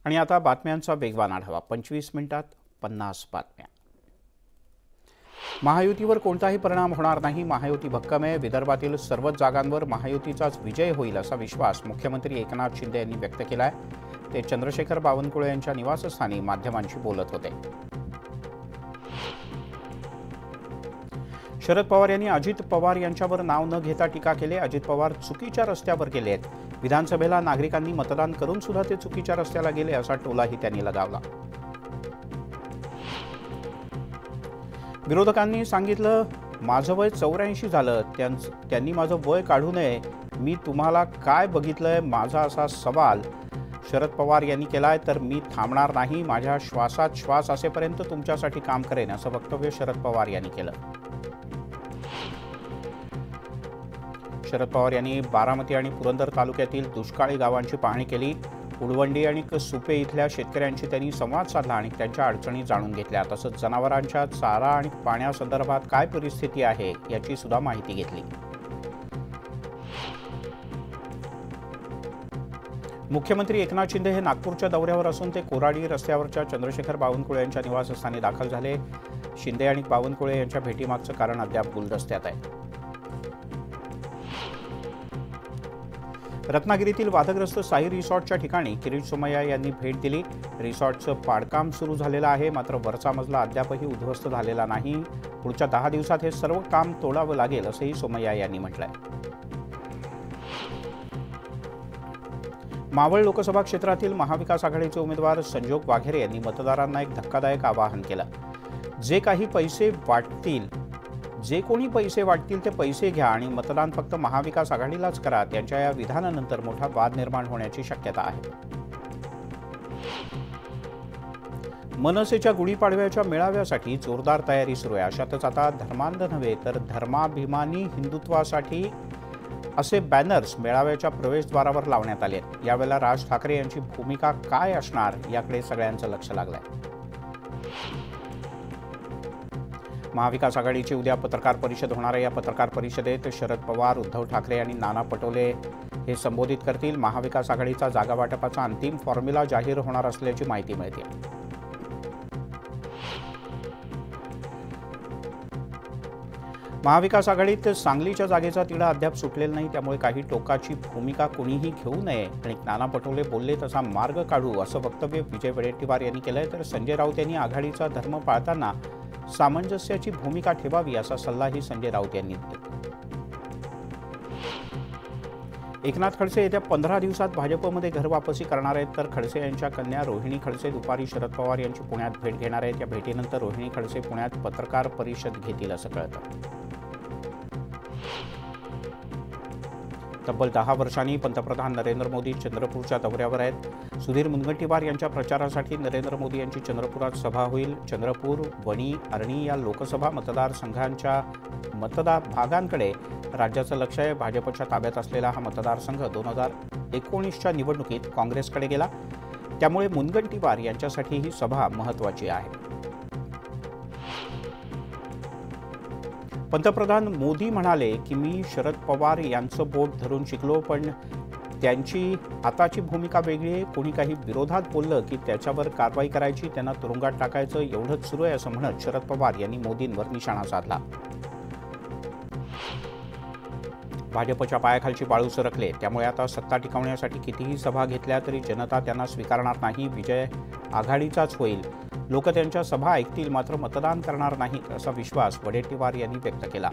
आणि आता बातम्यांचा वेगवान आढावा. 25 मिनिटात 50 बातम्या. महायुतीवर कोणताही परिणाम होणार नाही. महायुती भक्कम आहे. विदर्भातील सर्वच जागांवर महायुतीचाच विजय होईल असा विश्वास मुख्यमंत्री एकनाथ शिंदे यांनी व्यक्त केला आहे. ते चंद्रशेखर बावनकुळे यांच्या निवासस्थानी माध्यमांशी बोलत होते. शरद पवार यांनी अजित पवार यांच्यावर नाव न घेता टीका केली. अजित पवार चुकीच्या रस्त्यावर गेले आहेत. विधानसभेला नागरिकांनी मतदान करून सुद्धा ते चुकीच्या रस्त्याला गेले असा टोलाही त्यांनी लगावला. विरोधकांनी सांगितलं माझं वय 84 झालं, त्यांनी माझं वय काढू नये. मी तुम्हाला काय बघितलंय माझा असा सवाल शरद पवार यांनी केलाय. तर मी थांबणार नाही. माझ्या श्वासात श्वास असेपर्यंत तुमच्यासाठी काम करेन असं वक्तव्य शरद पवार यांनी केलं. शरद पवार यांनी बारामती आणि पुरंदर तालुक्यातील दुष्काळी गावांची पाहणी केली. उडवंडी आणि सुपे इथल्या शेतकऱ्यांशी त्यांनी संवाद साधला आणि त्यांच्या अडचणी जाणून घेतल्या. तसंच जनावरांच्या चारा आणि पाण्यासंदर्भात काय परिस्थिती आहे याची सुद्धा माहिती घेतली. मुख्यमंत्री एकनाथ शिंदे हे नागपूरच्या दौऱ्यावर असून ते कोराडी रस्त्यावरच्या चंद्रशेखर बावनकुळे यांच्या निवासस्थानी दाखल झाले. शिंदे आणि बावनकुळे यांच्या भेटीमागचं कारण अद्याप गुलदस्त्यात आहे. रत्नागिरीतील वादग्रस्त साई रिसॉर्टच्या ठिकाणी किरीट सोमय्या यांनी भेट दिली. रिसॉर्टचं पाडकाम सुरू झालेलं आहे, मात्र वरचा मजला अद्यापही उद्ध्वस्त झालेला नाही. पुढच्या 10 दिवसात हे सर्व काम तोडावं लागेल असंही सोमय्या यांनी म्हटलंय. मावळ लोकसभा क्षेत्रातील महाविकास आघाडीचे उमेदवार संजोग वाघेरे यांनी मतदारांना एक धक्कादायक आवाहन केलं. जे कोणी पैसे वाटतील ते पैसे घ्या आणि मतदान फक्त महाविकास आघाडीलाच करा. त्यांच्या या विधानानंतर मोठा वाद निर्माण होण्याची शक्यता आहे. मनसेच्या गुढीपाडव्याच्या मेळाव्यासाठी जोरदार तयारी सुरू आहे. अशातच आता धर्मांध नव्हे तर धर्माभिमानी हिंदुत्वासाठी असे बॅनर्स मेळाव्याच्या प्रवेशद्वारावर लावण्यात आले आहेत. यावेळेला राज ठाकरे यांची भूमिका काय असणार याकडे सगळ्यांचं लक्ष लागलंय. महाविकास आघाडीची उद्या पत्रकार परिषद होणार आहे. या पत्रकार परिषदेत शरद पवार, उद्धव ठाकरे आणि नाना पटोले हे संबोधित करतील. महाविकास आघाडीचा जागावाटपाचा अंतिम फॉर्म्युला जाहीर होणार असल्याची माहिती मिळते. महाविकास आघाडीत सांगलीच्या जागेचा तिढा अद्याप सुटलेला नाही. त्यामुळे काही टोकाची भूमिका कोणीही घेऊ नये आणि नाना पटोले बोलले तसा मार्ग काढू असं वक्तव्य विजय वडेट्टीवार यांनी केलंय. तर संजय राऊत यांनी आघाडीचा धर्म पाळताना सामंजस्याची भूमिका ठेवावी असा सल्लाही संजय राऊत यांनी दिला. एकनाथ खडसे येत्या 15 दिवसात भाजपमध्ये घरवापसी करणार आहेत. तर खडसे यांच्या कन्या रोहिणी खडसे दुपारी शरद पवार यांची पुण्यात भेट घेणार आहेत. या भेटीनंतर रोहिणी खडसे पुण्यात पत्रकार परिषद घेतील असं कळतं. तब्बल 10 वर्षांनी पंतप्रधान नरेंद्र मोदी चंद्रपूरच्या दौऱ्यावर आहेत. सुधीर मुनगंटीवार यांच्या प्रचारासाठी नरेंद्र मोदी यांची चंद्रपुरात सभा होईल. चंद्रपूर, वणी, अरणी या लोकसभा मतदारसंघांच्या भागांकडे राज्याचं लक्ष आहे. भाजपच्या ताब्यात असलेला हा मतदारसंघ 2019च्या निवडणुकीत काँग्रेसकडे गेला. त्यामुळे मुनगंटीवार यांच्यासाठी ही सभा महत्त्वाची आहे. पंतप्रधान मोदी म्हणाले की मी शरद पवार यांचं बोट धरून शिकलो, पण त्यांची आताची भूमिका वेगळी आहे. कोणी काही विरोधात बोललं की त्याच्यावर कारवाई करायची, त्यांना तुरुंगात टाकायचं एवढंच सुरू आहे असं म्हणत शरद पवार यांनी मोदींवर निशाणा साधला. भाजपच्या पायाखालची वाळू सरकले. त्यामुळे आता सत्ता टिकवण्यासाठी कितीही सभा घेतल्या तरी जनता त्यांना स्वीकारणार नाही. विजय आघाडीचाच होईल. लोक त्यांच्या सभा ऐकतील, मात्र मतदान करणार नाहीत असा विश्वास वडेट्टीवार यांनी व्यक्त केला.